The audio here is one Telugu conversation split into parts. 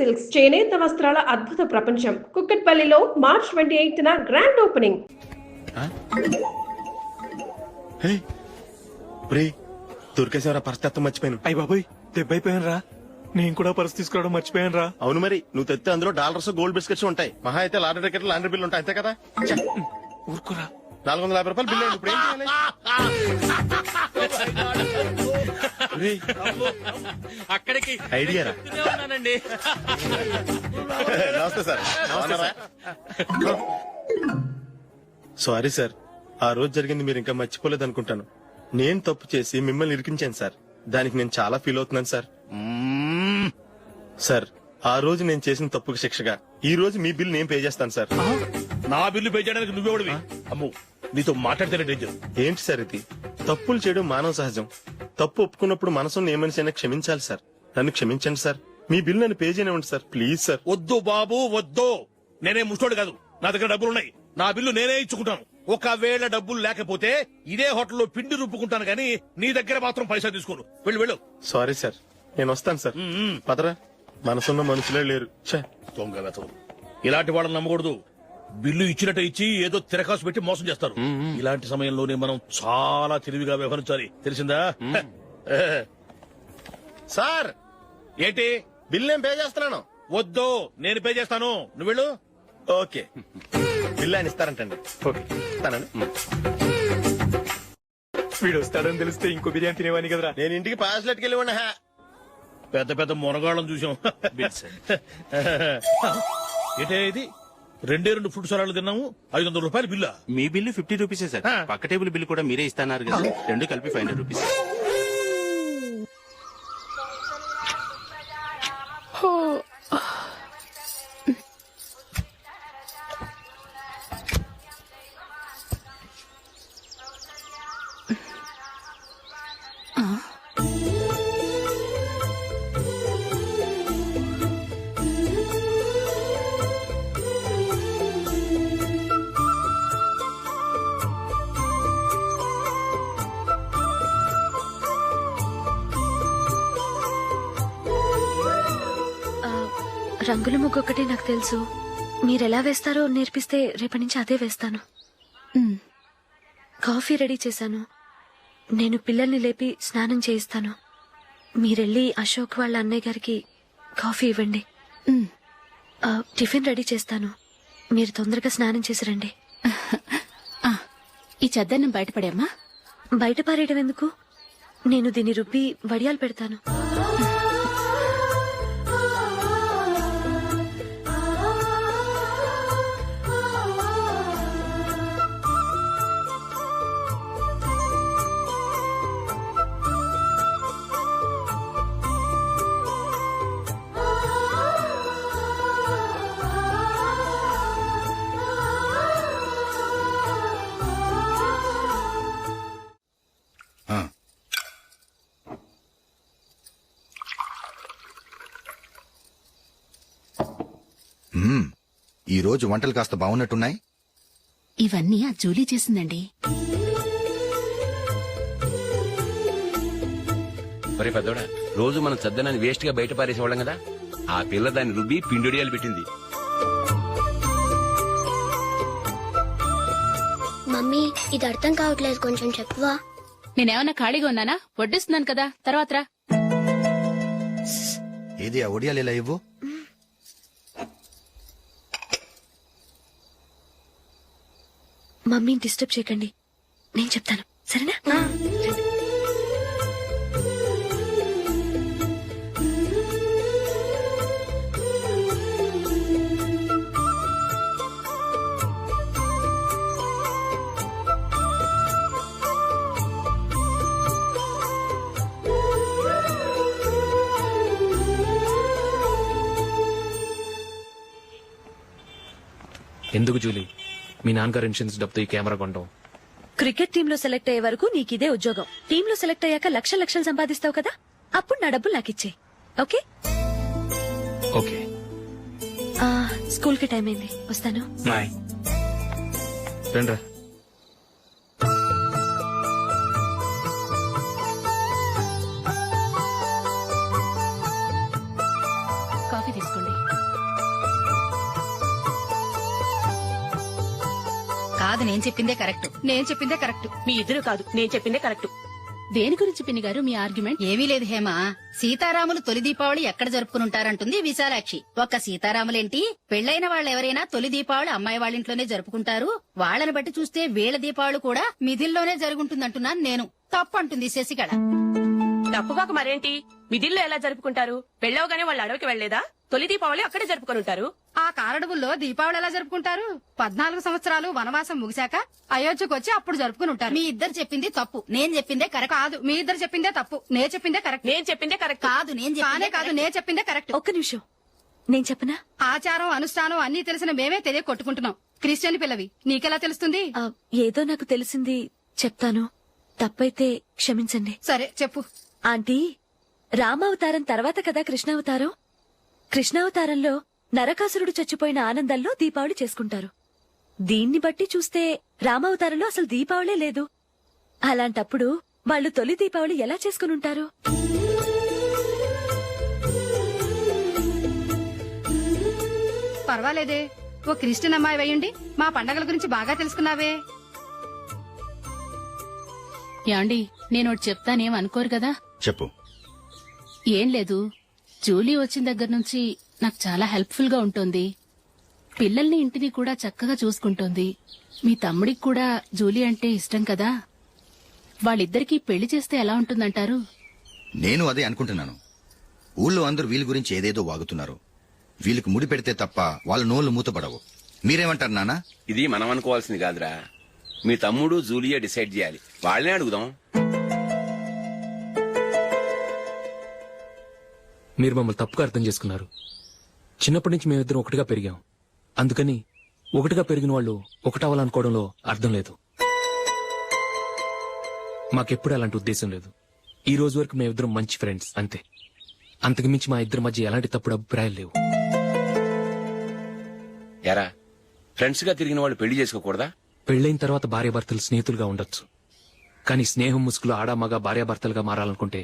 సిల్క్స్ చేనేత వస్త్రాల అద్భుత ప్రపంచం కుక్కట్పల్లిలో మార్చ్ 28న గ్రాండ్ ఓపెనింగ్. దొరికేసేవరా పరిస్థితి మర్చిపోయాను. అయ్య బాబాయ్ దెబ్బైపోయాను రా. నేను కూడా పర్స్ తీసుకురావడం మర్చిపోయాను రా. అవును మరి నువ్వు తెస్తే అందులో డాలర్స్ గోల్డ్ బిస్కెట్స్ ఉంటాయి. మహా అయితే లాటరీ టికెట్ లాండ్రీ బిల్లు ఉంటాయి అంతే కదా. ఊరుకురా. 450 రూపాయలు బిల్లు అయింది. ఇప్పుడు ఏం చేయాలి? అక్కడికి ఐడియా రా. ఉన్నానండి. నమస్తే సార్. సారీ సార్, ఆ రోజు జరిగింది మీరు ఇంకా మర్చిపోలేదు అనుకుంటాను. నేను తప్పు చేసి మిమ్మల్ని ఇరికించాను సార్. దానికి నేను చాలా ఫీల్ అవుతున్నాను సార్. సార్, ఆ రోజు నేను చేసిన తప్పుకి శిక్షగా ఈ రోజు మీ బిల్ నేను పే చేస్తాను సార్. నా బిల్లు పే చేయడానికి నువ్వెవడివి? అమ్ము, నీతో మాట్లాడితేనే డేంజర్. ఏంటి సార్ ఇది? తప్పులు చేయడం మానవ సహజం. తప్పు ఒప్పుకున్నప్పుడు మనసును ఏ మనిషి అయినా క్షమించాలి సార్. నన్ను క్షమించండి సార్. మీ బిల్ నన్ను పే చేయనివ్వండి సార్, ప్లీజ్ సార్. వద్దు బాబు వద్దు. నేనే ముష్టోడు కాదు, నా దగ్గర డబ్బులున్నాయి. నా బిల్లు నేనే ఇచ్చుకుంటాను. ఒకవేళ డబ్బులు లేకపోతే ఇదే హోటల్లో పిండి రుబ్బుకుంటాను గానీ నీ దగ్గర మాత్రం పైసా తీసుకోను. వెళ్ళు వెళ్ళు. సారీ సార్, నేను వస్తాను సార్. పదరా, మనసున్న మనుషులే లేరు. దొంగ వెతవు. ఇలాంటి వాళ్ళని నమ్మకూడదు. బిల్లు ఇచ్చినట్టు ఇచ్చి ఏదో తిరకాసు పెట్టి మోసం చేస్తారు. ఇలాంటి సమయంలోనే మనం చాలా తెలివిగా వ్యవహరించాలి, తెలిసిందా? సార్, ఏంటి? బిల్ నేను పే చేస్తున్నాను. వద్దు, నేను పే చేస్తాను. నువ్వు వెళ్ళు. ఓకే, బిల్ ఆయన ఇస్తారంటండి. ఓకే. ఇస్తానండి. వీడు వస్తాడని తెలిస్తే ఇంకో బిర్యానీ తినేవాని కదరా. నేను ఇంటికి పాస్లెట్కి వెళ్ళి పెద్ద పెద్ద మునగాళ్ళం చూసాం. ఏంటే ఇది? 2 ఫుడ్ సలాడ్లు తిన్నాము, 500 రూపాయలు బిల్లా? మీ బిల్లు 50 రూపీసే సార్. పక్క టేబుల్ బిల్లు కూడా మీరే ఇస్తాన్నారు కదా, రెండు కలిపి 500 రూపీస్. రంగుల ముగ్గు ఒకటే నాకు తెలుసు. మీరెలా వేస్తారో నేర్పిస్తే రేపటి నుంచి అదే వేస్తాను. కాఫీ రెడీ చేశాను. నేను పిల్లల్ని లేపి స్నానం చేయిస్తాను. మీరెళ్ళి అశోక్ వాళ్ళ అన్నయ్య గారికి కాఫీ ఇవ్వండి. టిఫిన్ రెడీ చేస్తాను. మీరు తొందరగా స్నానం చేసి రండి. ఈ చద్దన్నం బయటపడేమ్మా. బయట పారేయడం ఎందుకు? నేను దీన్ని రుబ్బి వడియాలు పెడతాను. ఈ రోజు వంటలు కాస్త బాగున్నట్టున్నాయి. ఇవన్నీ ఆ జూలీ చేసిందండి. ఒరే పెద్దోడా, రోజు మనం చద్దనాన్ని వేస్ట్ గా బయట పారేసేవాళ్ళం కదా, ఆ పిల్ల దాన్ని రుబ్బి పిండొడియాలు పెట్టింది. మమ్మీ, ఇది అర్థం కావట్లేదు, కొంచెం చెప్పువా. నేనేమన్నా ఖాళీగా ఉన్నానా? వడ్డిస్తున్నాను కదా, తర్వాత రా. ఏది ఆ ఒడియాలు ఇలా ఇవ్వు. మమ్మీని డిస్టర్బ్ చేయకండి, నేను చెప్తాను, సరేనా? ఎందుకు జూలీ, మీ నాన్నగారు ఇన్సూరెన్స్ డబ్బుతో ఈ కెమెరా కొంటాం? క్రికెట్ టీమ్ లో సెలెక్ట్ అయ్యే వరకు నీకిదే ఉద్యోగం. టీమ్ లో సెలెక్ట్ అయ్యాక లక్షలు సంపాదిస్తావు కదా, అప్పుడు నా డబ్బులు నాకిచ్చే. ఓకే? ఓకే. స్కూల్ కి టైం అయింది, వస్తాను. బాయ్. రండ్రా. కాఫీ తీసుకోండి. కాదు, నేను చెప్పిందే కరెక్ట్. నేను చెప్పిందే కరెక్ట్. మీ ఇద్దరు కాదు, నేను చెప్పిందే కరెక్ట్. దేని గురించి పిన్ని గారు మీ ఆర్గ్యుమెంట్? ఏమీ లేదు హేమ. సీతారాములు తొలి దీపావళి ఎక్కడ జరుపుకుంటారంటుంది విశాలాక్షి. ఒక్క సీతారాములేంటి, పెళ్లైన వాళ్ళెవరైనా తొలి దీపావళి అమ్మాయి వాళ్ళింట్లోనే జరుపుకుంటారు. వాళ్ళని బట్టి చూస్తే వీళ్ళ దీపావళి కూడా మిథిల్లోనే జరుగుంటుందంటున్నాను నేను. తప్పు అంటుంది శశికళ. తప్పుగాక మరేంటి, మిదిల్లో ఎలా జరుపుకుంటారు? పెళ్ళవగానే వాళ్ళు అడవికి వెళ్లేదా? తొలి దీపావళి అక్కడే జరుపుకొని ఉంటారు. ఆ కారడవుల్లో దీపావళి ఎలా జరుపుకుంటారు? 14 సంవత్సరాలు వనవాసం ముగిశాక అయోధ్యకు వచ్చి అప్పుడు జరుపుకుని ఉంటారు. మీ ఇద్దరు చెప్పింది తప్పు, నేను చెప్పిందే కరెక్ట్. కాదు, మీ ఇద్దరు చెప్పిందే తప్పు, నేను చెప్పిందే కరెక్ట్. నేను చెప్పిందే కరెక్ట్. కాదు, నేను చెప్పిందే కరెక్ట్. ఒక్క నిమిషం, నేను చెప్పనా? ఆచారం అనుష్ఠానం అన్ని తెలిసిన మేమే తెలియ కొట్టుకుంటున్నాం. క్రిస్టియన్ పిల్లవి, నీకెలా తెలుస్తుంది? ఏదో నాకు తెలిసింది చెప్తాను. తప్పైతే క్షమించండి. సరే చెప్పు. ఆంటీ, రామావతారం తర్వాత కదా కృష్ణావతారం. కృష్ణావతారంలో నరకాసురుడు చచ్చిపోయిన ఆనందంలో దీపావళి చేసుకుంటారు. దీన్ని బట్టి చూస్తే రామావతారంలో అసలు దీపావళే లేదు. అలాంటప్పుడు వాళ్ళు తొలి దీపావళి ఎలా చేసుకునుంటారు? పర్వాలేదే, ఓ క్రిస్టియన్ అమ్మాయి వేయండి, మా పండగల గురించి బాగా తెలుసుకున్నావే. యాండి, నేనోటి చెప్తానేం అనుకోరు కదా? చెప్పు. ఏం లేదు, జూలీ వచ్చిన దగ్గర నుంచి నాకు చాలా హెల్ప్ఫుల్ గా ఉంటుంది. పిల్లల్ని ఇంటిని కూడా చక్కగా చూసుకుంటోంది. మీ తమ్ముడికి కూడా జూలీ అంటే ఇష్టం కదా. వాళ్ళిద్దరికీ పెళ్లి చేస్తే ఎలా ఉంటుందంటారు? నేను అదే అనుకుంటున్నాను. ఊళ్ళో అందరూ వీళ్ళ గురించి ఏదేదో వాగుతున్నారు. వీళ్ళకి ముడి పెడితే తప్ప వాళ్ళ నోళ్లు మూతపడవు. మీరేమంటారు నాన్న? ఇది మనం అనుకోవాల్సింది కాదురా, మీ తమ్ముడు జూలియా డిసైడ్ చేయాలి. వాళ్ళనే అడుగుదాం. మీరు మమ్మల్ని తప్పుగా అర్థం చేసుకున్నారు. చిన్నప్పటి నుంచి మేమిద్దరం ఒకటిగా పెరిగాం. అందుకని ఒకటిగా పెరిగిన వాళ్ళు ఒకటవ్వాలనుకోవడంలో అర్థం లేదు. మాకెప్పుడు అలాంటి ఉద్దేశం లేదు. ఈ రోజు వరకు మేమిద్దరం మంచి ఫ్రెండ్స్ అంతే. అంతకుమించి మా ఇద్దరి మధ్య ఎలాంటి తప్పుడు అభిప్రాయాలు లేవు. ఎరా, ఫ్రెండ్స్ గా తిరిగిన వాళ్ళు పెళ్లి చేసుకోకూడదా? పెళ్లైన తర్వాత భార్యాభర్తలు స్నేహితులుగా ఉండొచ్చు. కానీ స్నేహం ముసుగులో ఆడా మగ భార్యాభర్తలుగా మారాలనుకుంటే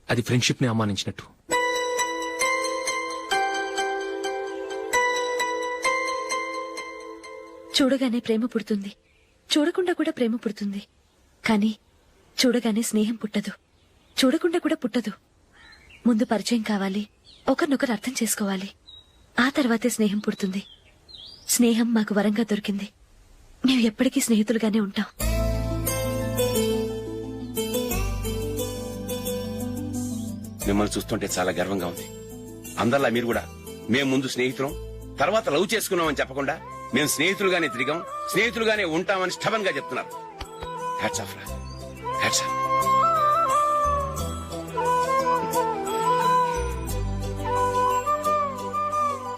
అది ఫ్రెండ్షిప్ ని అవమానించినట్టు. చూడగానే ప్రేమ పుడుతుంది, చూడకుండా కూడా ప్రేమ పుడుతుంది. కానీ చూడగానే స్నేహం పుట్టదు, చూడకుండా కూడా పుట్టదు. ముందు పరిచయం కావాలి, ఒకరినొకరు అర్థం చేసుకోవాలి. ఆ తర్వాతే స్నేహం పుడుతుంది. స్నేహం మాకు వరంగా దొరికింది. మేము ఎప్పటికీ స్నేహితులుగానే ఉంటాం. మిమ్మల్ని చూస్తుంటే చాలా గర్వంగా ఉంది. అందరిలా మీరు కూడా మేము ముందు స్నేహితులం, తర్వాత లవ్ చేసుకున్నామని చెప్పకుండా మేము స్నేహితులుగానే తిరిగాం, స్నేహితులుగానే ఉంటామని స్టబన్ గా చెప్తున్నారు. హ్యాట్స్ ఆఫ్ రా, హ్యాట్స్ ఆఫ్.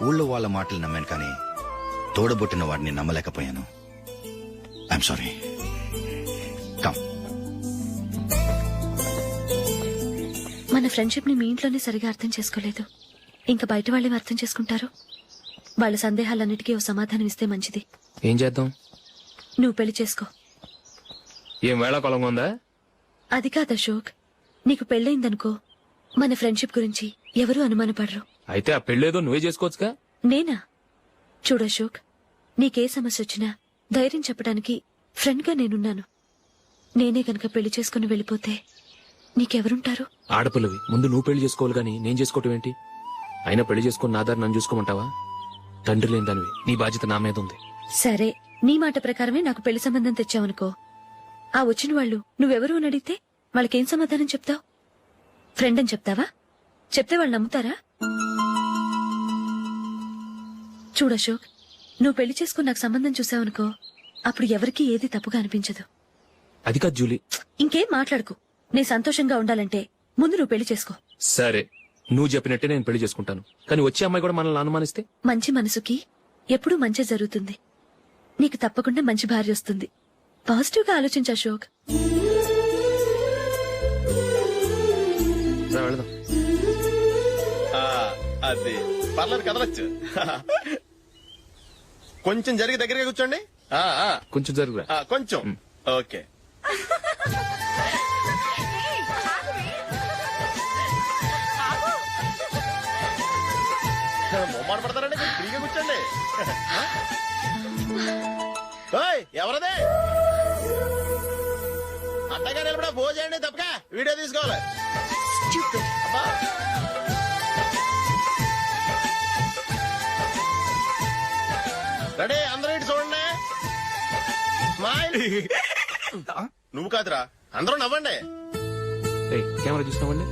ఊళ్ళో వాళ్ళ మాటలు నమ్మాను, కానీ తోడబుట్టిన వాడిని నమ్మలేకపోయాను. I'm sorry. కమ్. మన ఫ్రెండ్షిప్ ని మీ ఇంట్లోనే సరిగా అర్థం చేసుకోలేదు. ఇంకా బయట వాళ్ళేం అర్థం చేసుకుంటారు? వాళ్ళ సందేహాలన్నిటికీ ఓ సమాధానం ఇస్తే మంచిది. ఏం చేద్దాం? నువ్వు పెళ్లి చేసుకో. ఏం వేళాకొలంగా ఉందా? అది కాదు అశోక్, నీకు పెళ్ళయిందనుకో, మన ఫ్రెండ్షిప్ గురించి ఎవరూ అనుమానపడరు. అయితే ఆ పెళ్ళేదో నువ్వే చేసుకోవచ్చుగా. నేనా? చూడు అశోక్, నీకే సమస్య వచ్చినా ధైర్యం చెప్పడానికి ఫ్రెండ్ గా నేనున్నాను. నేనే గనక పెళ్లి చేసుకుని వెళ్ళిపోతే నీకెవరుంటారు? ఆడపిల్లవి, ముందు నువ్వు పెళ్లి చేసుకోవాలి గాని నేను చేసుకోవటం ఏంటి? అయినా పెళ్లి చేసుకుని నా దారి నన్ను చూసుకోమంటావా? తండ్రి లేని దానివి, నీ బాధ్యత నా మీద ఉంది. సరే, నీ మాట ప్రకారమే నాకు పెళ్లి సంబంధం తెచ్చావనుకో, ఆ వచ్చిన వాళ్ళు నువ్వెవరు అని అడిగితే వాళ్ళకేం సమాధానం చెప్తావు? ఫ్రెండ్ అని చెప్తావా? చెప్తే వాళ్ళు నమ్ముతారా? చూడు అశోక్, నువ్వు పెళ్లి చేసుకుని నాకు సంబంధం చూసావనుకో, అప్పుడు ఎవరికీ ఏది తప్పుగా అనిపించదు. అది కాదు జూలీ. ఇంకేం మాట్లాడుకు. నేను సంతోషంగా ఉండాలంటే ముందు నువ్వు పెళ్లి చేసుకో. సరే, నువ్వు చెప్పినట్టే నేను పెళ్లి చేసుకుంటాను. కానీ వచ్చే అమ్మాయి కూడా మనల్ని అనుమానిస్తే? మంచి మనసుకి ఎప్పుడూ మంచి జరుగుతుంది. నీకు తప్పకుండా మంచి భార్య వస్తుంది. పాజిటివ్ గా ఆలోచించు అశోక్. రా, వెళదాం. అది పర్లేదు, కదలొచ్చు. కొంచెం జరిగి దగ్గరగా కూర్చోండి. కొంచెం జరుగురా. కొంచెం. ఓకే. బొమ్మాట పడతారండి ఫ్రీగా కూర్చోండి. ఓయ్, ఎవరదే అట్టగా నిలబడా భోజనండి తప్పక వీడియో తీసుకోవాలి. అబ్బా. రెడీ, అందరూ ఇటు చూడండి. స్మైల్. నువ్వు కాదురా, అందరూ నవ్వండి. రేయ్ కెమెరా చూసినామండి.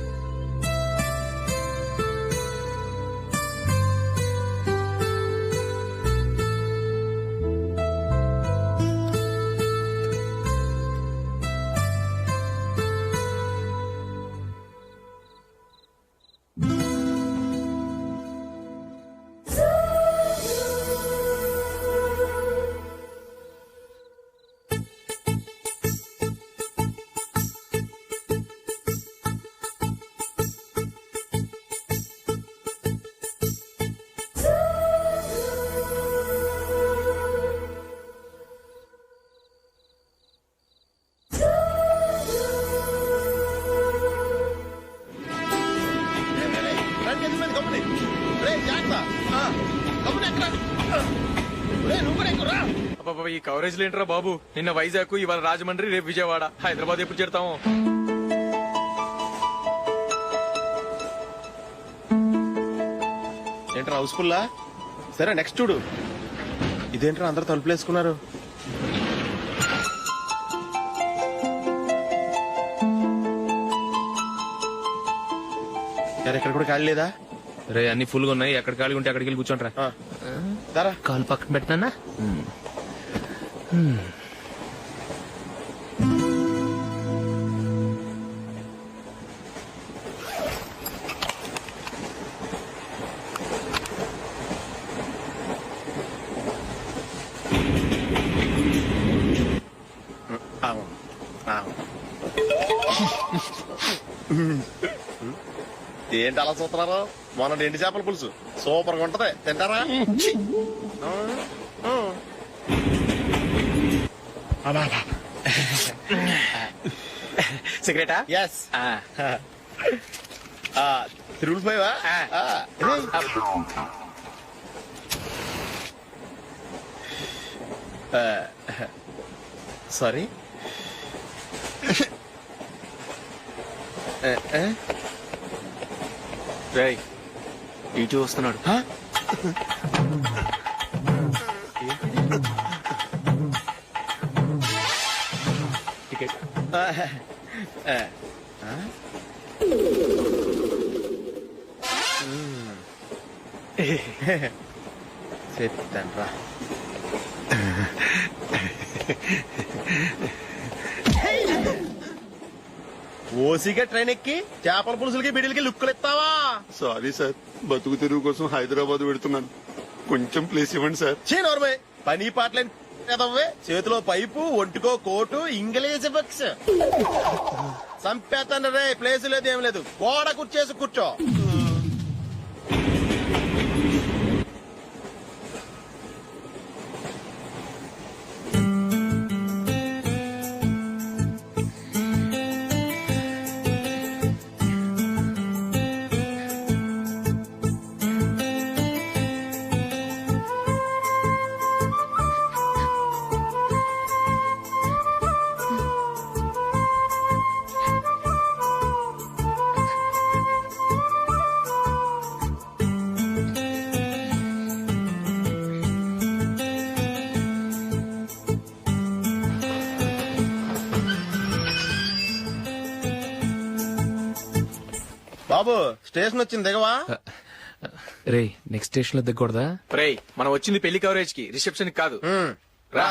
ఈ కవరేజ్ లేంటరా బాబు. నిన్న వైజాగ్, ఇవాళ రాజమండ్రి, రేపు విజయవాడ, హైదరాబాద్ ఎప్పుడు చేరుతాము? ఏంట్రా హౌస్ఫుల్లా? సరే నెక్స్ట్ చూడు. ఇదేంట్రా అందరూ తలుపులు వేసుకున్నారు? ఎక్కడ కూడా ఖాళీ లేదా? రే అన్ని ఫుల్ గా ఉన్నాయి, ఎక్కడ ఖాళీ ఉంటే అక్కడికి వెళ్ళి కూర్చోండిరా. కాలు పక్కన పెట్టినా. ఏంటి అలా చూస్తున్నారు? మొన్న ఎండి చేపల పులుసు సూపర్ గా ఉంటది, తింటారా? సిగరెటా? ఎస్. తిరుగులు పోయావా? సారీ. రేయ్ ఇటు వస్తున్నాడు. టికెట్. చెప్తాన్రా. ఓసిగా ట్రైన్ ఎక్కి చేపల పులుసులకి బిడిలకి లుక్కులు ఇస్తావా? సారీ సార్, బతుకు తెరువు కోసం హైదరాబాద్ పెడుతున్నాను, కొంచెం ప్లేస్ ఇవ్వండి సార్. నోర్మే, పని పాటలేని కదవ్వే. చేతిలో పైపు, ఒంటికో కోటు, ఇంగ్లీష్ బుక్స్. సంపేతాను రే, ప్లేస్ లేదు ఏం లేదు, గోడ కూర్చేసి కూర్చో. బాబు స్టేషన్ వచ్చింది, దిగవా? రే నెక్స్ట్ స్టేషన్ లో దిగకూడదా? రే మనం వచ్చింది పెళ్లి కవరేజ్ కి, రిసెప్షన్ కాదు. రా.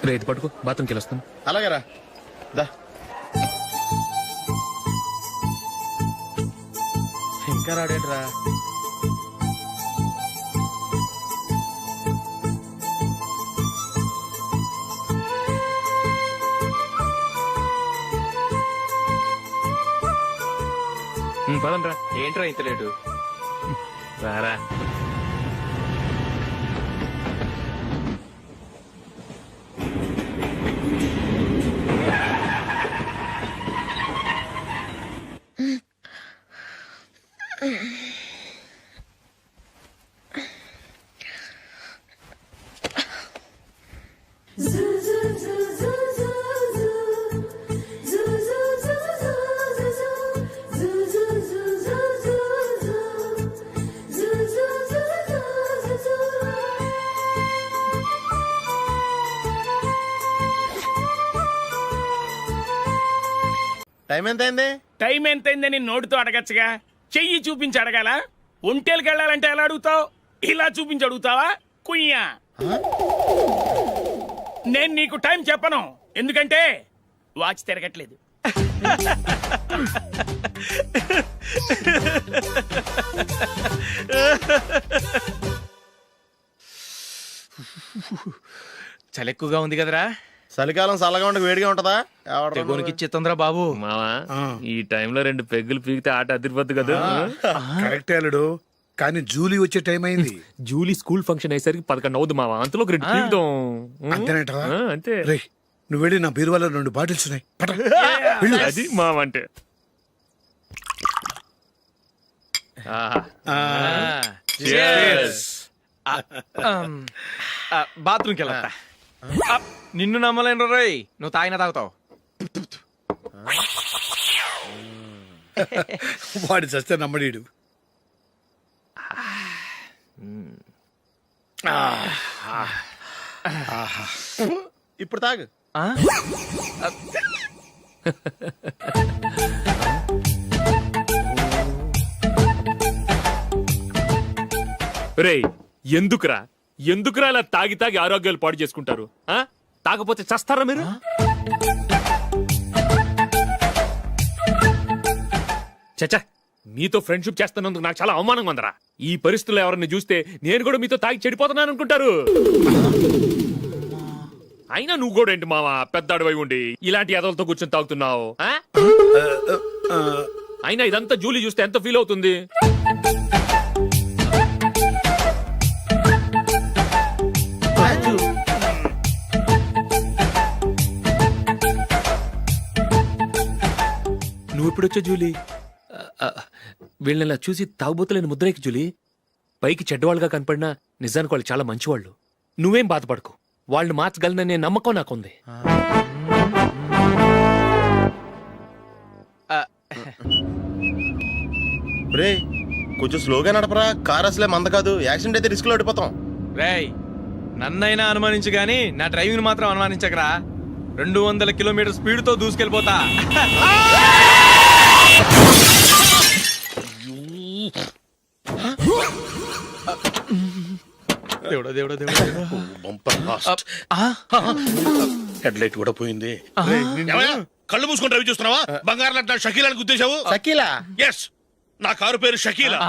రే ఇది పట్టుకో, బాత్రూమ్కి వెళ్ళొస్తాను. అలాగే రా. దా. ఇంకా రాడేట్రా? పదండ్రా. ఏంట్రా ఇంత లేటు? రారా. టైం ఎంత అయింది? టైం ఎంతైందని నోటితో అడగచ్చుగా, చెయ్యి చూపించి అడగాల? ఒంటేలకు వెళ్ళాలంటే ఎలా అడుగుతావు? ఇలా చూపించి అడుగుతావా? కుయ్యా. నేను నీకు టైం చెప్పను, ఎందుకంటే వాచ్ తిరగట్లేదు. చలి ఎక్కువగా ఉంది కదరా. చలికాలం చల్లగా ఉండి వేడిగా ఉంటదా? తెగోనికి ఇచ్చేతుందిరా బాబు. మావా ఈ టైంలో 2 పెగ్గులు పీకితే ఆట అదిరిపోద్దు కదా. కరెక్ట్ అల్లుడు, కానీ జూలీ వచ్చే టైం అయింది. జూలీ స్కూల్ ఫంక్షన్ అయ్యేసరికి 11 అవుద్ది మావా, అంతలో 2 పీకుదాం. అంతేనేటవా? అంతే. రే, నువ్వు వెళ్ళి నా బీరువాలో 2 బాటిల్స్ ఉన్నాయి. పట. అది మావా అంటే. బాత్రూమ్కి వెళ్ళా. నిన్ను నమ్మలేను రోయ్, నువ్వు తాగినా తాగుతావు. వాడి చస్తే నమ్మడీడు. ఇప్పుడు తాగు. రేయ్, ఎందుకురా ఇలా తాగి తాగి ఆరోగ్యాలు పాడు చేసుకుంటారు? తాగపోతే చస్తారా మీరు? చచ్చా, మీతో ఫ్రెండ్షిప్ చేస్తున్నందుకు నాకు చాలా అవమానంగా ఉందరా. ఈ పరిస్థితుల్లో ఎవరిని చూస్తే నేను కూడా మీతో తాగి చెడిపోతున్నాను అనుకుంటారు. అయినా నువ్వు కూడా ఏంటి మావా, పెద్ద అడవై ఉండి ఇలాంటి ఎదలతో కూర్చొని తాగుతున్నావు? అయినా ఇదంతా జూలీ చూస్తే ఎంత ఫీల్ అవుతుంది? నువ్వు ఎప్పుడొచ్చా జూలీ? వీళ్ళని చూసి తాగుబోతులేని ముద్రేకి జూలీ. పైకి చెడ్డవాళ్ళుగా కనపడినా నిజానికి వాళ్ళు చాలా మంచివాళ్ళు. నువ్వేం బాధపడకు, వాళ్ళని మార్చగలననే నమ్మకం నాకుంది. రే, కొంచెం స్లోగా నడపరా, కార్ అసలే మంద కాదు. యాక్సిడెంట్ అయితే రిస్క్ లో ఓడిపోతాం. రేయ్, నన్నైనా అనుమానించు గాని నా డ్రైవింగ్ మాత్రం అనుమానించకరా. 200 కిలోమీటర్ స్పీడ్ తో దూసుకెళ్ళిపోతా. దేవుడా దేవుడా దేవుడా, హెడ్ లైట్ కూడా పోయింది. కళ్ళు మూసుకొని రవి చూస్తున్నావా? బంగారం లాంటి షకీలాని గుర్తించావు? షకీలా? ఎస్, నా కారు పేరు Shakeela.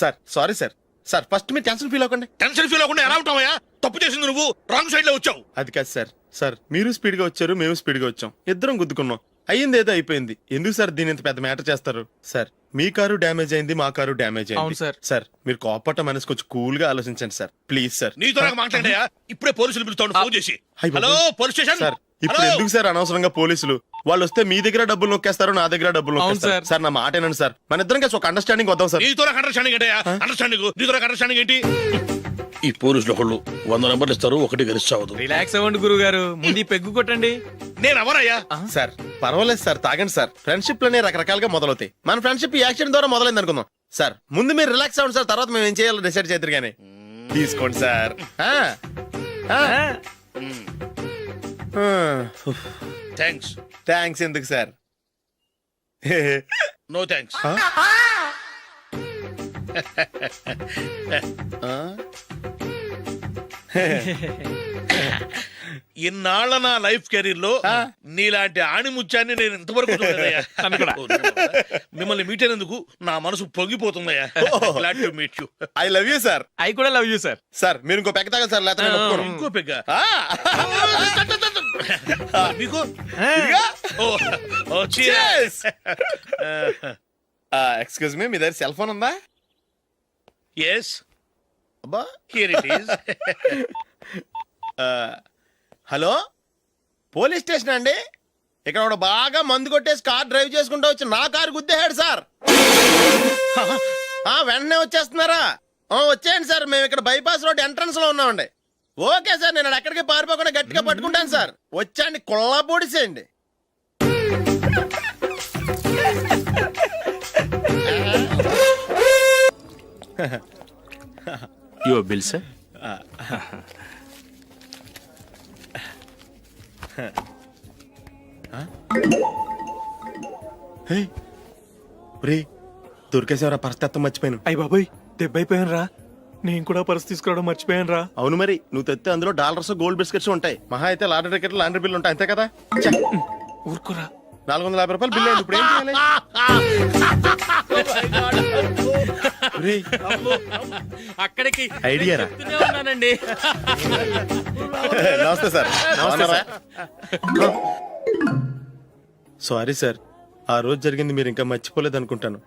Sir sorry sir. Sir first మీరు టెన్షన్ ఫీల్ అవ్వకండి. టెన్షన్ ఫీల్ అవ్వకుండా ఎలా ఉంటావయ్యా? తప్పు చేసింది నువ్వు, రాంగ్ సైడ్ లో వచ్చావు. అది కాదు సార్. సార్ మీరు స్పీడ్ గా వచ్చారు, మేము స్పీడ్ గా వచ్చాం, ఇద్దరం గుద్దుకున్నాం. అయ్యింది ఏదో అయిపోయింది. ఎందుకు సార్ దీని ఇంత పెద్ద మ్యాటర్ చేస్తారు? సార్ మీ కారు డ్యామేజ్ అయింది, మా కారు డ్యామేజ్ అయింది. సార్ మీరు కోపట్ట మనసు కొంచెం కూల్ గా ఆలోచించండి సార్, ప్లీజ్ సార్. నీతో నాకు మాట్లాడయా? ఇప్పుడే పోలీసులు పిలుస్తాను, ఫోన్ చేసి. Hello police station. సార్ ఇప్పుడు ఎందుకు సార్ అనవసరంగా పోలీసులు? వాళ్ళు వస్తే మీ దగ్గర డబ్బులు నొక్కేస్తారు, నా దగ్గర డబ్బులు నొక్కేస్తారు. సార్ నా మాట ఏనండి సార్, మన ఇద్దరం కలిసి ఒక అండర్స్టాండింగ్ వద్దాం సార్. నీతో నాకు అండర్స్టాండింగ్ ఏంటయ్యా? అండర్స్టాండింగ్ నీతో నాకు అండర్స్టాండింగ్ ఏంటి? ఈ పోలీసులు ఒకళ్ళు 100 నెంబర్లు ఇస్తారు, ఒకటి గెలిచావదు. రిలాక్స్ అవ్వండి గురువు గారు, ముందు పెగ్గు కొట్టండి. నేను ఎవరయ్యా? సార్ పర్వాలేదు సార్, తాగండి సార్. ఫ్రెండ్షిప్ లోనే రకరకాలుగా మొదలవుతాయి. మన ఫ్రెండ్షిప్ ఈ యాక్సిడెంట్ ద్వారా మొదలైంది అనుకుందాం. సార్ ముందు మీరు రిలాక్స్ అవ్వండి సార్, తర్వాత మేము ఏం చేయాలో డిసైడ్ చేద్దరు కానీ. తీసుకోండి సార్. థ్యాంక్స్. థ్యాంక్స్ ఎందుకు సార్? No thanks. ఇన్నాళ్ళ నా లైఫ్ కెరీర్ లో నీలాంటి ఆణిముత్యాన్ని నేను ఇంతవరకు చూడలేదయ్యా. మిమ్మల్ని మీట్ అయినందుకు నా మనసు పొంగిపోతుందయ్యా. Glad to meet you. I love you sir. I కూడా లవ్ యూ సార్. సార్ మీరు ఇంకో పెగ్గ తాగండి సార్, లేకపోతే ఇంకో పెగ్గ మీకు. ఎక్స్క్యూజ్ మీ, మీ దగ్గర సెల్ ఫోన్ ఉందా? Yes, here it is. Hello, police station అండి. ఇక్కడ ఒక బాగా మందు కొట్టేసి కార్ డ్రైవ్ చేసుకుంటూ వచ్చి నా కారు గుద్దేశాడు సార్. వెంటనే వచ్చేస్తున్నారా? వచ్చేయండి సార్, మేము ఇక్కడ బైపాస్ రోడ్ ఎంట్రన్స్ లో ఉన్నామండి. ఓకే సార్, నేను ఎక్కడికి పారిపోకుండా గట్టిగా పట్టుకుంటాను సార్. వచ్చాండి, కుళ్ళ పొడిసేయండి. Your bill sir. రే దొరికేసేవరా పరిస్థితి మర్చిపోయాను. అయ్య బాబాయ్ దెబ్బైపోయాను రా. నేను కూడా పర్స్ తీసుకురావడం మర్చిపోయాను రా. అవును మరి నువ్వు తెస్తే అందులో డాలర్స్ గోల్డ్ బిస్కెట్స్ ఉంటాయి. మహా అయితే లాటరీ టికెట్ లాండ్రీ బిల్లు ఉంటాయి, అంతే కదా. ఊరుకోరా. 450 రూపాయలు బిల్లు అయింది. ఇప్పుడు ఏం చేయాలి? రేయ్, అక్కడికి ఐడియా రా. ఉన్నానండి. నమస్తే సార్. సారీ సార్, ఆ రోజు జరిగింది మీరు ఇంకా మర్చిపోలేదు అనుకుంటాను.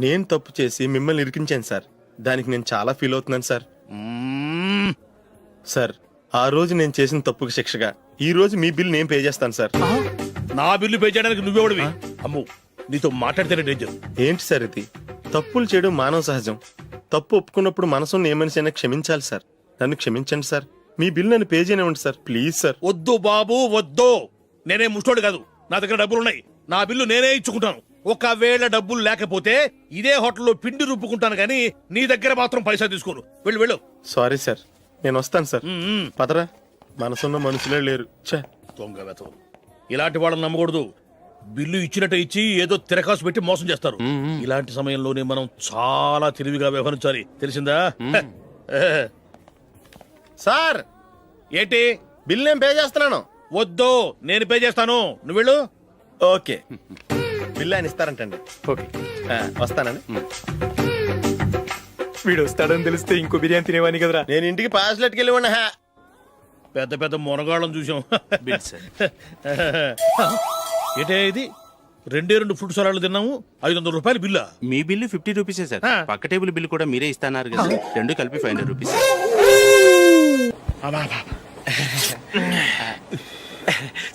నేను తప్పు చేసి మిమ్మల్ని ఇరికించాను సార్. దానికి నేను చాలా ఫీల్ అవుతున్నాను సార్. సార్ ఆ రోజు నేను చేసిన తప్పుకి శిక్షగా ఈ రోజు మీ బిల్ నేను పే చేస్తాను సార్. నా బిల్లు పే చేయడానికి నువ్వెవడివి? అమ్ము, నీతో మాట్లాడితేనే డేంజర్. ఏంటి సార్ ఇది? తప్పులు చేయడం మానవ సహజం. తప్పు ఒప్పుకున్నప్పుడు మనసుని ఏ మనిషి అయినా క్షమించాలి సార్. నన్ను క్షమించండి సార్. మీ బిల్ నన్ను పే చేయనివ్వండి సార్, ప్లీజ్ సార్. వద్దు బాబు వద్దు. నేనే ముష్టోడు కాదు, నా దగ్గర డబ్బులున్నాయి. నా బిల్లు నేనే ఇచ్చుకుంటాను. ఒకవేళ డబ్బులు లేకపోతే ఇదే హోటల్లో పిండి రుబ్బుకుంటాను కానీ నీ దగ్గర మాత్రం పైసా తీసుకోను. వెళ్ళు వెళ్ళు. సారీ సార్, నేను వస్తాను సార్. పదరా, మనసున్న మనుషులే లేరు. దొంగ వెతవు. ఇలాంటి వాళ్ళని నమ్మకూడదు. బిల్లు ఇచ్చినట్టు ఇచ్చి ఏదో తిరకాసు పెట్టి మోసం చేస్తారు. ఇలాంటి సమయంలోనే మనం చాలా తెలివిగా వ్యవహరించాలి, తెలిసిందా? సార్ ఏంటి? బిల్ నేను పే చేస్తున్నాను. వద్దు, నేను పే చేస్తాను, నువ్వు వెళ్ళు. ఓకే, బిల్ ఆయన ఇస్తారంటండి. ఓకే వస్తానండి. వీడు వస్తాడని తెలిస్తే ఇంకో బిర్యానీ తినేవాని కదరా. నేను ఇంటికి పాస్లెట్కి వెళ్ళి ఉన్నా. పెద్ద పెద్ద మునగాళ్ళం చూసాం. ఏంటే ఇది? 2 ఫ్రూట్ సలాడ్లు తిన్నాము, 500 రూపాయలు బిల్లా? మీ బిల్లు 50 రూపీసే సార్. పక్క టేబుల్ బిల్ కూడా మీరే ఇస్తాన్నారు కదా, రెండు కలిపి 500 రూపీస్.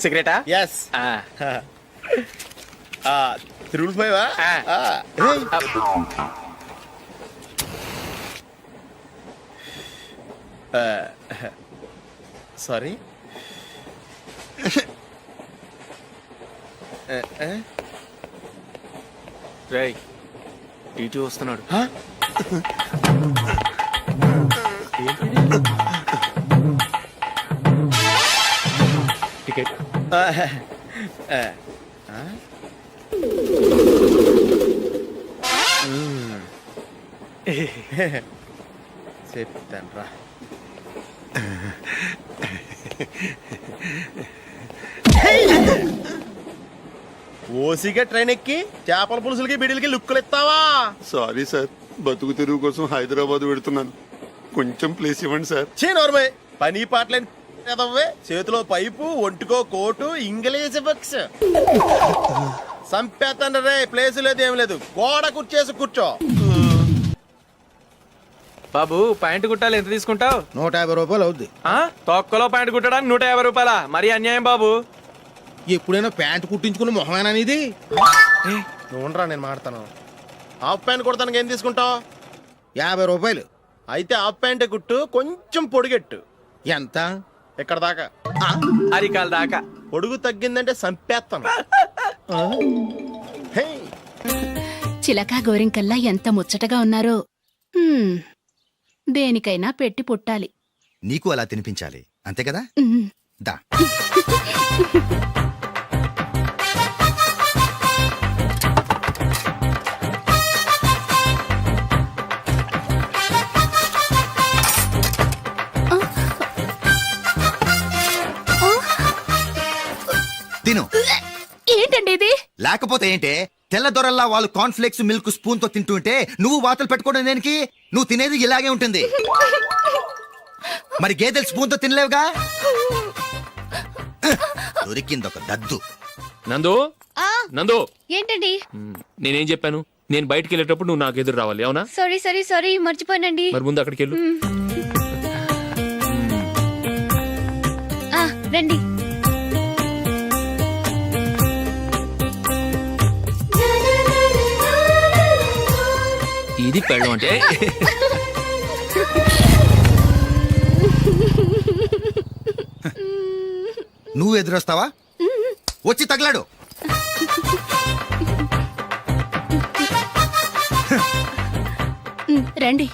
సిగరెటా? ఎస్. 3 సారీ. రేయ్, టీటీ వస్తున్నాడు. టికెట్. చెప్తాను రా. ఓసిగా ట్రైన్ ఎక్కి చేపల పులుసులకి బిడిలకి లుక్కులు ఇస్తావా? సారీ సార్, బతుకు తెరువు కోసం హైదరాబాద్ పెడుతున్నాను. కొంచెం ప్లేస్ ఇవ్వండి సార్. నోర్మే, పని పాటలేని ఎదవ్వే. చేతిలో పైపు, ఒంటికో కోటు, ఇంగ్లీష్ బుక్స్. సంపేతండ్రి రే, ప్లేస్ లేదు ఏం లేదు. గోడ కుర్చేసి కూర్చో. బాబు ప్యాంటు కుట్టాలి, ఎంత తీసుకుంటావు? 150 రూపాయలు అవుద్ది. తొక్కలో ప్యాంటు కుట్టడానికి 150 రూపాయల? మరి అన్యాయం బాబు. ఎప్పుడైనా ప్యాంటు కుట్టించుకున్న మొహమేనా ఇది? నువ్వురా, నేను మాడతాను. హాఫ్ ప్యాంట్ కుడతానికి ఏం తీసుకుంటావు? 50 రూపాయలు. అయితే హాఫ్ ప్యాంటే కుట్టు, కొంచెం పొడిగెట్టు. ఎంత? ఎక్కడ దాకా? అరికాల దాకా. పొడుగు తగ్గిందంటే సంపేస్తాను. చిలకా గోరింకల్లా ఎంత ముచ్చటగా ఉన్నారో. దేనికైనా పెట్టి పుట్టాలి. నీకు అలా తినిపించాలి, అంతే కదా? దా. తిను. ఏంటండి ఇది? లేకపోతే ఏంటే? తెల్లదొరల్లా వాళ్ళు కార్న్ఫ్లేక్స్ మిల్క్ స్పూన్ తో తింటుంటే నువ్వు వాతలు పెట్టుకోవడం దేనికి? నువ్వు తినేది ఇలాగే ఉంటుంది. మరి గేదెలు స్పూన్ తో తినలేవుగా. దొరికిందొక దద్దు. నందు, నందు, ఏంటండి? నేనేం చెప్పాను? నేను బయటికి వెళ్ళేటప్పుడు నువ్వు నాకు ఎదురు రావాలి, అవునా? సారీ మర్చిపోయానండి. మరి ముందు అక్కడికి వెళ్ళు. రండి. ఇది పెళ్ళం అంటే. నువ్వు ఎదురొస్తావా? వచ్చి తగలాడు. రండి.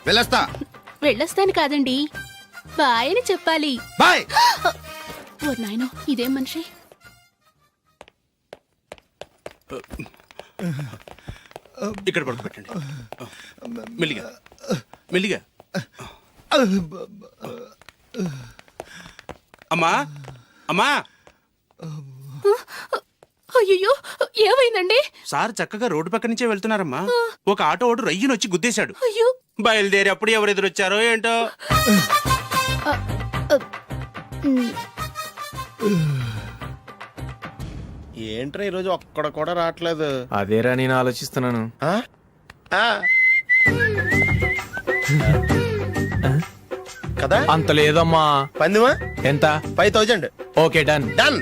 వెళ్ళొస్తా. వెళ్ళొస్తాను కాదండి, బాయ్ అని చెప్పాలి. బాయ్. ఓ నాయనో ఇదేం మనిషి. ఇక్కడ పడుకోబెట్టండి. మెల్లిగా మెల్లిగా. అమ్మా అమ్మా, అయ్యో ఏమైందండి? సార్ చక్కగా రోడ్డు పక్క నుంచే వెళ్తున్నారమ్మా. ఒక ఆటో ఓడు రయ్యను వచ్చి గుద్దేశాడు. అయ్యో బయలుదేరి అప్పుడు ఎవరు ఎదురొచ్చారో ఏంటో. ఏంట్రా ఈరోజు ఒక్కడ కూడా రావట్లేదు. అదేరా నేను ఆలోచిస్తున్నాను. ఆ? ఆ. కదా అంత లేదమ్మా. పందిమా ఎంత? 5000. Okay done. డన్.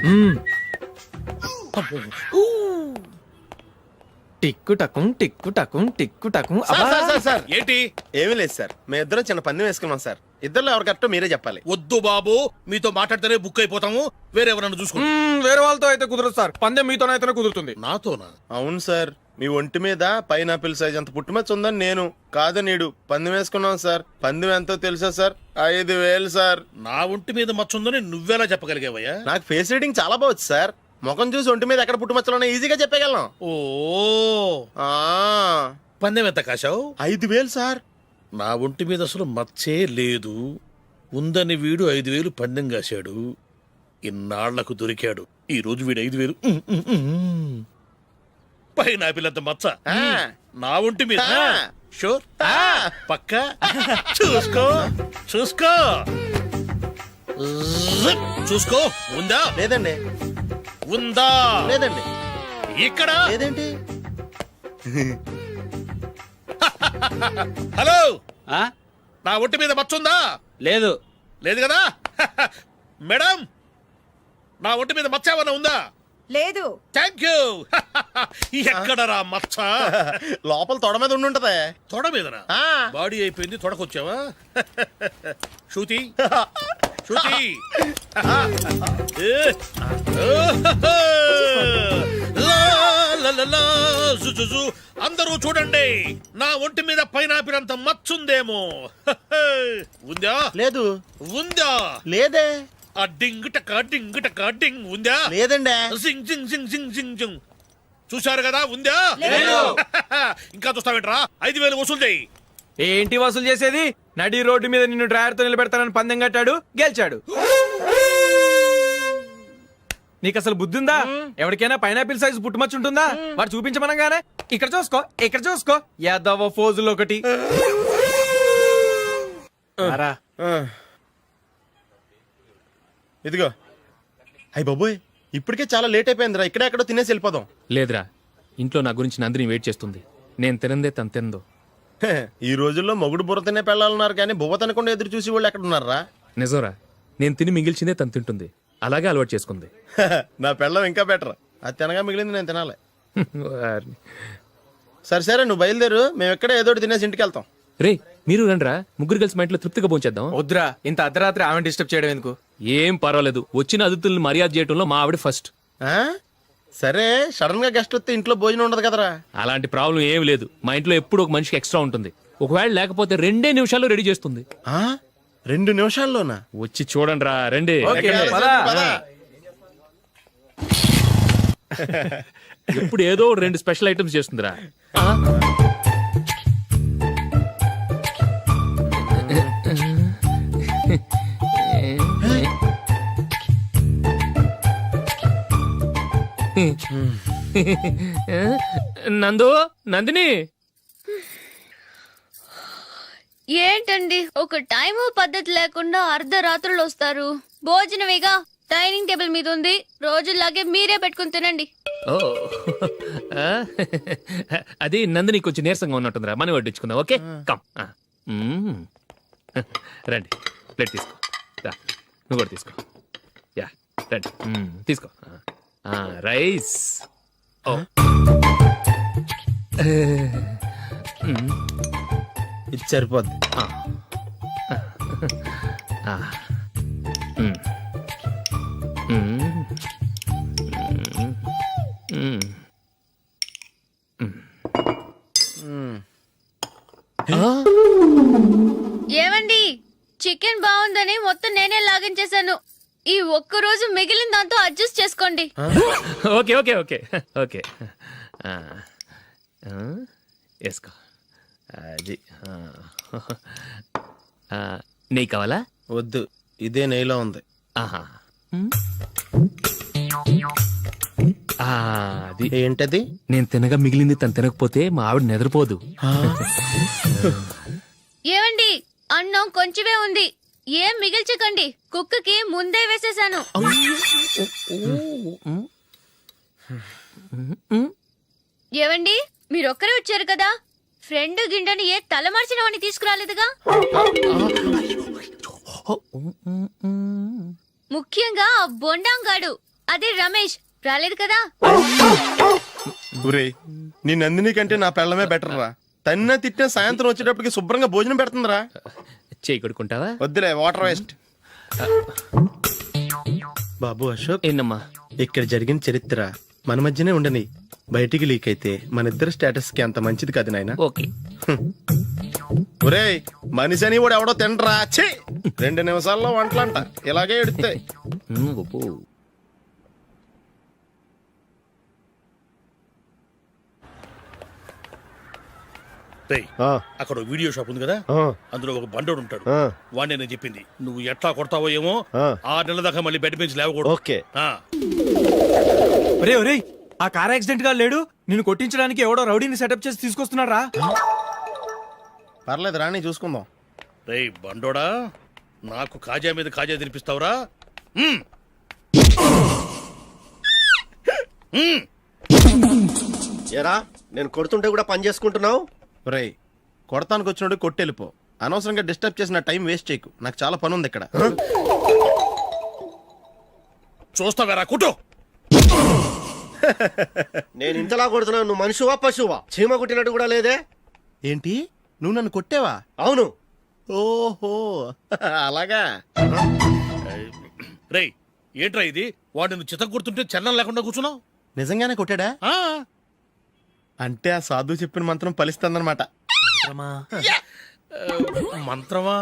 టిక్కు టకుం టిక్కు టకుం టిక్కు టకుం. సార్ ఏంటి? ఏమీ లేదు సార్, మేము ఇద్దరం చిన్న పందెం వేసుకున్నాం సార్. ఇద్దరు ఎవరు కరెక్టో మీరే చెప్పాలి. వద్దు బాబు, మీతో మాట్లాడితేనే బుక్ అయిపోతాము. వేరెవరన్నా చూసుకుంటాం. వేరే వాళ్ళతో అయితే కుదరదు సార్, పందెం మీతోనైతేనే కుదురుతుంది. నాతోనా? అవును సార్, మీ ఒంటి మీద పైనాపిల్ సైజ్ అంత పుట్టుమచ్చ ఉందని నేను కాదు నీడు పందెం వేసుకున్నాం సార్. పందెం ఎంతో తెలుసా సార్? 5000 సార్. నా ఒంటి మీద మచ్చ ఉందని నువ్వెలా చెప్పగలిగావయ్యా? నాకు ఫేస్ రీడింగ్ చాలా బాగుంది సార్. ముఖం చూసి ఒంటి మీద ఎక్కడ పుట్టుమచ్చలో ఈజీగా చెప్పగలం. ఓ పందెం ఎంత కాశావు? 5000 సార్. నా ఒంటి మీద అసలు మచ్చే లేదు. ఉందని వీడు 5000 పందెం కాశాడు. ఇన్నాళ్లకు దొరికాడు. ఈ రోజు వీడు 5000. పైన పిల్లంత మచ్చ నా ఒంటి మీద. షూర్ పక్క చూసుకో చూసుకో చూసుకో. ఉందా? లేదండి. ఉందా? లేదండి. ఇక్కడ లేదేంటి? హలో, నా ఒంటి మీద మచ్చ ఉందా? లేదు. లేదు కదా? మేడం, నా ఒంటి మీద మచ్చ ఏమన్నా ఉందా? లేదు. Thank you. ఎక్కడరా మచ్చ? లోపల తొడ మీద ఉండుంటదే. తొడ మీదనా? బాడీ అయిపోయింది, తొడకొచ్చావా? శృతి శృతి. అందరూ చూడండి, నా ఒంటి మీద పైనాపిల్ అంత మచ్చుందేమో. ఉందా? లేదు. ఉందా? లేదే. ఆ డింగ్ టక డింగ్ టక డింగ్ ఉందా? లేదండి. జింగ్ జింగ్ జింగ్ జింగ్ జింగ్ జింగ్. చూశారు కదా? ఉందా? ఇంకా చూస్తావేంట్రా? 5000 వసూలు చేయి. ఏంటి వసూలు చేసేది? నడి రోడ్డు మీద నిన్ను డ్రైవర్ తో నిలబెడతానని పందెం కట్టాడు, గెలిచాడు. నీకు అసలు బుద్ధి ఉందా? ఎవరికైనా పైనాపిల్ సైజ్ పుట్టుమచ్చు ఉంటుందా? వాడు చూపించమనగానే ఇక్కడ చూసుకో ఇక్కడ చూసుకో యాదవ ఫోజులు ఒకటి. ఇదిగో. అయ్య బాబోయ్, ఇప్పటికే చాలా లేట్ అయిపోయిందిరా. ఇక్కడే ఎక్కడో తినేసి వెళ్ళిపోదాం. లేదురా, ఇంట్లో నా గురించి నందిని వెయిట్ చేస్తుంది. నేను తినందే తను తిందో. ఈ రోజుల్లో మొగుడు బుర్ర తినే పెళ్ళాలన్నారు కానీ బువ్వ తినకుండా ఎదురు చూసి వాళ్ళు ఎక్కడ ఉన్నారా? నిజంరా, నేను తిని మిగిల్చిందే తను తింటుంది. అలాగే అలవాటు చేసుకుంది. నా పెళ్ళం ఇంకా బెటర్. అది తినగా మిగిలింది నేను తినాలి. సరే సరే, నువ్వు బయలుదేరు. మేము ఎక్కడ ఏదో ఒకటి తినేసి ఇంటికి వెళ్తాం. రే, మీరు రండిరా, ముగ్గురు కలిసి మా ఇంట్లో తృప్తిగా పోంచేద్దాం. వద్దురా, ఇంత అర్ధరాత్రి ఆమె డిస్టర్బ్ చేయడం ఎందుకు? ఏం పర్వాలేదు, వచ్చిన అతిథుల్ని మర్యాద చేయడంలో మా ఆవిడ ఫస్ట్. సరే, సడన్ గా గెస్ట్ వస్తే ఇంట్లో భోజనం ఉండదు కదరా? అలాంటి ప్రాబ్లం ఏమి లేదు. మా ఇంట్లో ఎప్పుడు ఒక మనిషికి ఎక్స్ట్రా ఉంటుంది. ఒకవేళ లేకపోతే 2 నిమిషాల్లో రెడీ చేస్తుంది. 2 నిమిషాల్లోనా? వచ్చి చూడండి రా, రండి. ఎప్పుడు ఏదో 2 స్పెషల్ ఐటమ్స్ చేస్తుందిరా. నందు, నందిని. ఏంటండి ఒక టైము పద్ధతి లేకుండా అర్ధరాత్రులు వస్తారు? భోజనమేగా డైనింగ్ టేబుల్ మీద ఉంది, రోజుల్లాగే మీరే పెట్టుకుని తినండి. ఓ, అది నందిని కొంచెం నీరసంగా ఉన్నట్టుందిరా, మనం వడ్డించుకుందాం. Okay, come. రండి, ప్లేట్ తీసుకో. నువ్వు కూడా తీసుకో. యా, రండి, తీసుకో. రైస్. ఇది సరిపోద్ది. ఏమండి, చికెన్ బాగుందని మొత్తం నేనే లాగించేశాను. ఈ ఒక్క రోజు మిగిలిన దాంతో అడ్జస్ట్ చేసుకోండి. ఓకే ఓకే ఓకే ఓకే వేసుకో అది నెయ్యి కావాలా? వద్దు, ఇదే నెయ్యిలో ఉంది. ఆహా అది ఏంటది? నేను తినగా మిగిలింది తను తినకపోతే మా ఆవిడ నిద్రపోదు. ఏమండి, అన్నం కొంచెమే ఉంది, ఏం మిగిల్చకండి. కుక్కకి ముందే వేసేసాను. ఏవండి, మీరొక్కరే వచ్చారు కదా, ఫ్రెండ్ గిండెని ఏ తలమార్చిన వాడిని తీసుకురాలేదుగా? ముఖ్యంగా ఆ బొండాంగాడు, అదే రమేష్, రాలేదు కదా? ఒరే నీ నందిని కంటే నా పెళ్ళమే బెటర్ రా. తన్న తిట్టిన సాయంత్రం వచ్చేటప్పటికి శుభ్రంగా భోజనం పెడుతుందిరా. చేయి కొడుకుంటావా? వద్దులే, వాటర్ వేస్ట్. బాబు అశోక్, ఏంటమ్మా ఇక్కడ జరిగిన చరిత్ర మన మధ్యనే ఉండని, బయటికి లీక్ అయితే మన ఇద్దరు స్టేటస్ కి అంత మంచిది కాదు నాయన. ఓకే. ఒరే మనిషి అని కూడా ఎవడో తినరా. 2 నిమిషాల్లో వంటలంట, ఇలాగే ఎడితే. అక్కడ వీడియో షాప్ ఉంది కదా, అందులో ఒక బండోడు ఉంటాడు. వాడిని నేను చెప్పింది, నువ్వు ఎట్లా కొడతావో ఏమో, 6 నెలల దాకా మళ్ళీ బెడ్ పెంచి లేవకూడదు. ఓకే. ఒరే ఒరే, ఆ కార్ యాక్సిడెంట్ గా లేడు, నిన్ను కొట్టించడానికి ఎవడో రౌడీని సెటప్ చేసి తీసుకొస్తున్నారా? పర్లేదు రాని, చూసుకుందాం. రే బండోడా, నాకు కాజా మీద కాజా తినిపిస్తావురా? ఎరా, నేను కొడుతుంటే కూడా పని చేసుకుంటున్నావు? రే కొడతానికి వచ్చినట్టు కొట్టెళ్ళిపో. అనవసరంగా డిస్టర్బ్ చేసిన టైం వేస్ట్ చేయకు, నాకు చాలా పని ఉంది ఇక్కడ. చూస్తావేరా కుట్టు. నేను ఇంతలా కొడుతున్నావు, నువ్వు మనిషివా పశువా? చీమ కుట్టినట్టు కూడా లేదే. ఏంటి, నువ్వు నన్ను కొట్టావా? అవును. ఓహో అలాగా. రే ఏంట్రా ఇది, వాడు నువ్వు చిత్త గుర్తుంటే చలనం లేకుండా కూర్చున్నావు. నిజంగానే కొట్టాడా? అంటే ఆ సాధువు చెప్పిన మంత్రం ఫలిస్తుందన్నమాట. మంత్రమా?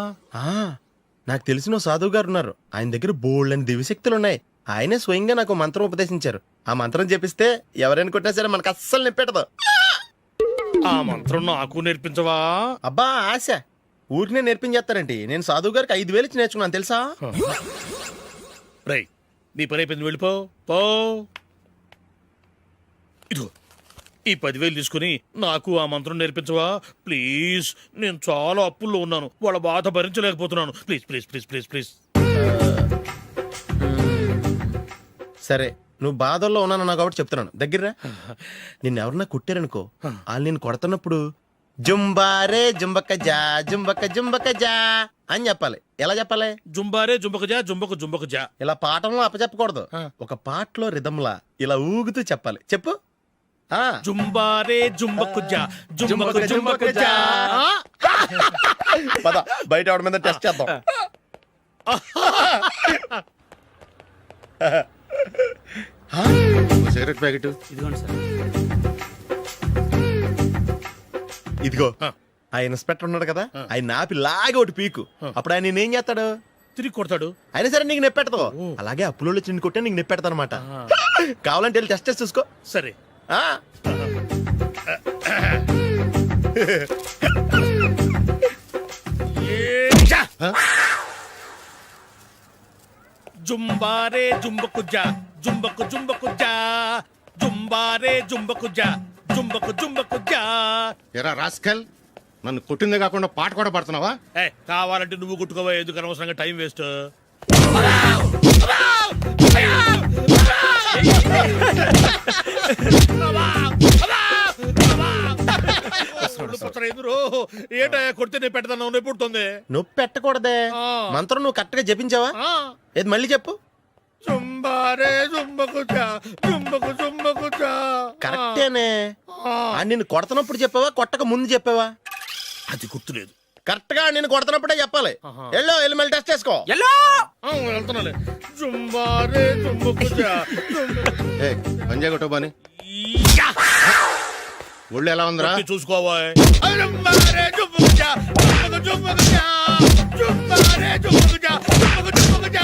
నాకు తెలిసిన సాధువు గారు ఉన్నారు, ఆయన దగ్గర బోల్డని దివ్యశక్తులు ఉన్నాయి. ఆయనే స్వయంగా నాకు మంత్రం ఉపదేశించారు. ఆ మంత్రం చెప్పిస్తే ఎవరైనా కొట్టినా సరే మనకు అస్సలు నిప్పెట్టదు. ఆ మంత్రం నాకు నేర్పించవా? అబ్బా ఆశ, ఊరినే నేర్పించేస్తారండి. నేను సాధువు గారికి 5,000 ఇచ్చి నేర్చుకున్నాను తెలుసా? రై నీ పని అయిపోయింది, వెళ్ళిపో పో. ఇదిగో ఈ 10,000 తీసుకుని నాకు ఆ మంత్రం నేర్పించవా ప్లీజ్? నేను చాలా అప్పుల్లో ఉన్నాను, వాళ్ళ బాధ భరించలేకపోతున్నాను. Please please please please please. సరే నువ్వు బాధల్లో ఉన్నాను నాకు కాబట్టి చెప్తున్నాను, దగ్గర నిన్ను ఎవరన్నా కుట్టారనుకో, వాళ్ళు నేను కొడుతున్నప్పుడు జుంబారే జుంబక జా జుంబక జుంబక జా అని చెప్పాలి. ఎలా చెప్పాలి? జుంబారే జుంబక జా జుంబక జుంబక జా. ఇలా పాఠంలో అప్పచెప్పకూడదు, ఒక పాటలో రిధంలా ఇలా ఊగుతూ చెప్పాలి. చెప్పు. జుంబారే జుంబకు జా జుంబకు జుంబకు జా. పద బయట ఆవిడ మీద టెస్ట్ చేద్దాం. సిగరెట్ ప్యాకెట్ ఇదిగోండి సార్. ఇదిగో ఆ ఇన్స్పెక్టర్ ఉన్నాడు కదా, ఆయన ఆపి లాగే ఒకటి పీకు. అప్పుడు ఆయన నేనేం చేస్తాడు? తిరిగి కొడతాడు. అయినా సరే నీకు నెప్పెడతావు. అలాగే అప్పులో చిన్న కొట్టే నీకు నెప్పెడతా అనమాట. కావాలంటే వెళ్ళి టెస్ట్ చేసి చూసుకో. సరే. జుంబారే జుంబకు జా జుంబకు జుంబకు జా జుంబారే జుంబకు జా జుంబకు జుంబకు జా. ఎరా రాస్కల్, నన్ను కొట్టిందే కాకుండా పాట కూడా పడుతున్నావా? కావాలంటే నువ్వు కొట్టుకోవా, ఎందుకు అనవసరంగా టైం వేస్ట్. ఏంటో కొడితే నేను పెడతాను, నొప్పి పుడుతుంది. నొప్పి పెట్టకూడదే, మంత్రం నువ్వు కరెక్ట్ గా జపించావా? ఏది మళ్ళీ చెప్పు. జుంబారే జుంబకు జా జుంబకు జుంబకు జా. కరెక్టేనే. నిన్ను కొడుతున్నప్పుడు చెప్పావా, కొట్టక ముందు చెప్పావా? అది గుర్తులేదు. కరెక్ట్ గా నేను కొడుతున్నప్పుడే చెప్పాలి. వెళ్ళి మళ్ళీ టెస్ట్ చేసుకో. వెళ్తున్నాలే. జుంబారే జుంబకు జా. పంజా కొట్టబాని ఒళ్ళు ఎలా ఉందిరా చూసుకోవా. జుంబారే జుంబకు జా జుంబకు జుంబకు జా జుంబారే జుంబకు జా జుంబకు జుంబకు జా.